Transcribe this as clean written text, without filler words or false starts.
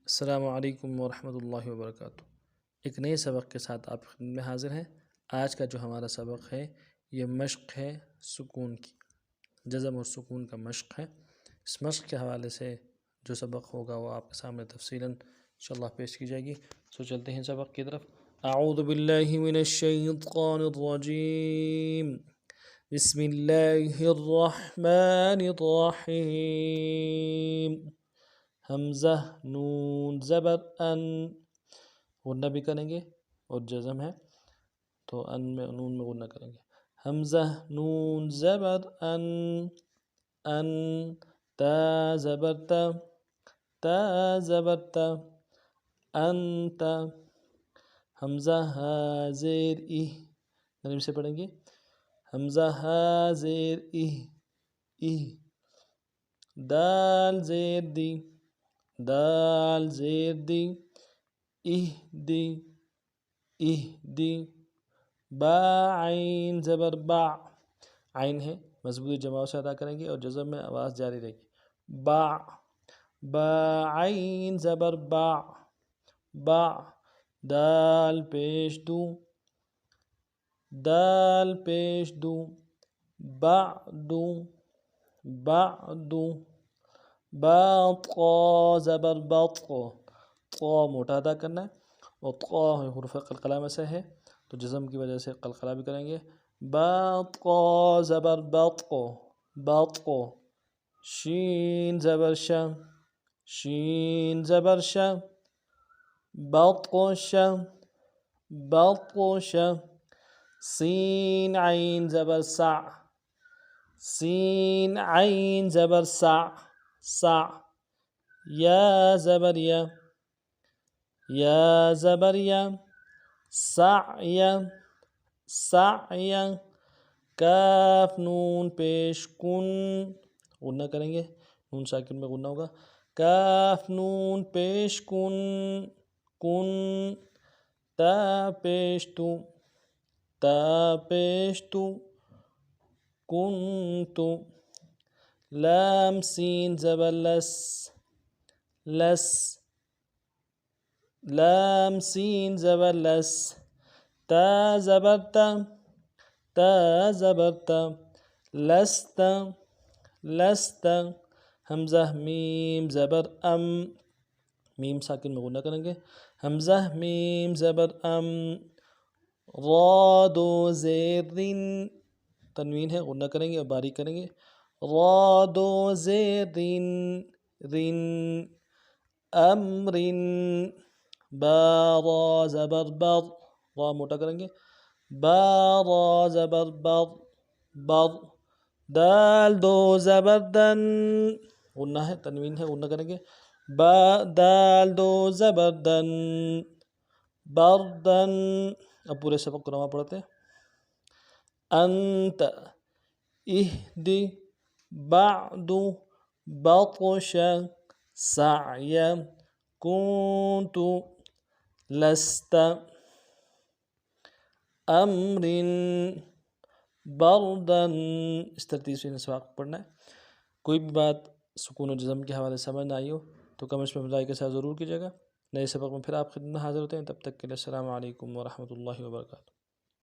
السلام علیکم ورحمۃ اللہ وبرکاتہ۔ ایک نئے سبق کے ساتھ آپ خدمت میں حاضر ہیں۔ آج کا جو ہمارا سبق ہے یہ مشق ہے سکون کی، جزم اور سکون کا مشق ہے۔ اس مشق کے حوالے سے جو سبق ہوگا وہ آپ کے سامنے تفصیلاً انشاءاللہ پیش کی جائے گی۔ سو چلتے ہیں سبق کی طرف۔ اعوذ باللہ من الشیطان الرجیم، بسم اللہ الرحمن الرحیم۔ حمزہ نون زبر ان، غنہ بھی کریں گے اور جزم ہے تو ان میں نون میں غنہ کریں گے۔ حمزہ نون زبر ان، ان تا زبر تا، تا زبر تا، انت۔ حمزہ ہا زیر ای، نرم سے پڑھیں گے۔ حمزہ ہا زیر ای، ای۔ دال زیر دی، دال زیر دی، اہدی، اہدی۔ با عین زبر با، عین ہے مضبوطی جماع سے ادا کریں گے اور جزم میں آواز جاری رہے گی۔ با، با عین زبر با، با۔ دال پیش دو، دال پیش دو، بعدو، بعدو۔ با طا زبر بط، طا موٹا ادا کرنا ہے اور طا حروف قلقلہ میں سے ہے تو جزم کی وجہ سے قلقلہ بھی کریں گے۔ با طا زبر بط، بط۔ شین زبر شا، شین زبر شا، بطش، بطش۔ سین عین زبر سع، سین عین زبر سع، سع۔ یا زبر یا، یا زبر یا، سعی، سعی۔ کاف نون پیش کن، غنہ کریں گے، نون ساکن میں غنہ ہوگا۔ کاف نون پیش کن، کن۔ تا پیش تو، تا پیش تو، کنتو۔ لام سین زبر لس، لس۔ لام سین زبر لس، تا زبر تا، تا زبر تا، لست، لست۔ حمزہ میم زبر ام، میم ساکن میں غنہ کریں گے۔ حمزہ میم زبر ام۔ را دو زیر رن، تنوین ہے غنہ کریں گے اور باریک کریں گے۔ را دو زیر رن، رن۔ امر، با را زبر بر، را موٹا کریں گے۔ با را زبر بر، بر۔ دال دو زبر دن، غنہ ہے تنوین ہے غنہ کریں گے۔ با دال دو زبر دن، بردن۔ اب پورے سبق کو نوا پڑھتے ہیں۔ انت، اہدی، بعدو، بطش، سعی، کنتو، لست۔ امر، بردن۔ اس ترتیب سے سبق پڑھنا ہے۔ کوئی بھی بات سکون و جزم کے حوالے سے سمجھ نہ آئی ہو تو کمنٹس میں بتائی کے ساتھ ضرور کیجیے گا۔ نئے سبق میں پھر آپ خدمت میں حاضر ہوتے ہیں، تب تک کے لیے السلام علیکم ورحمۃ اللہ وبرکاتہ۔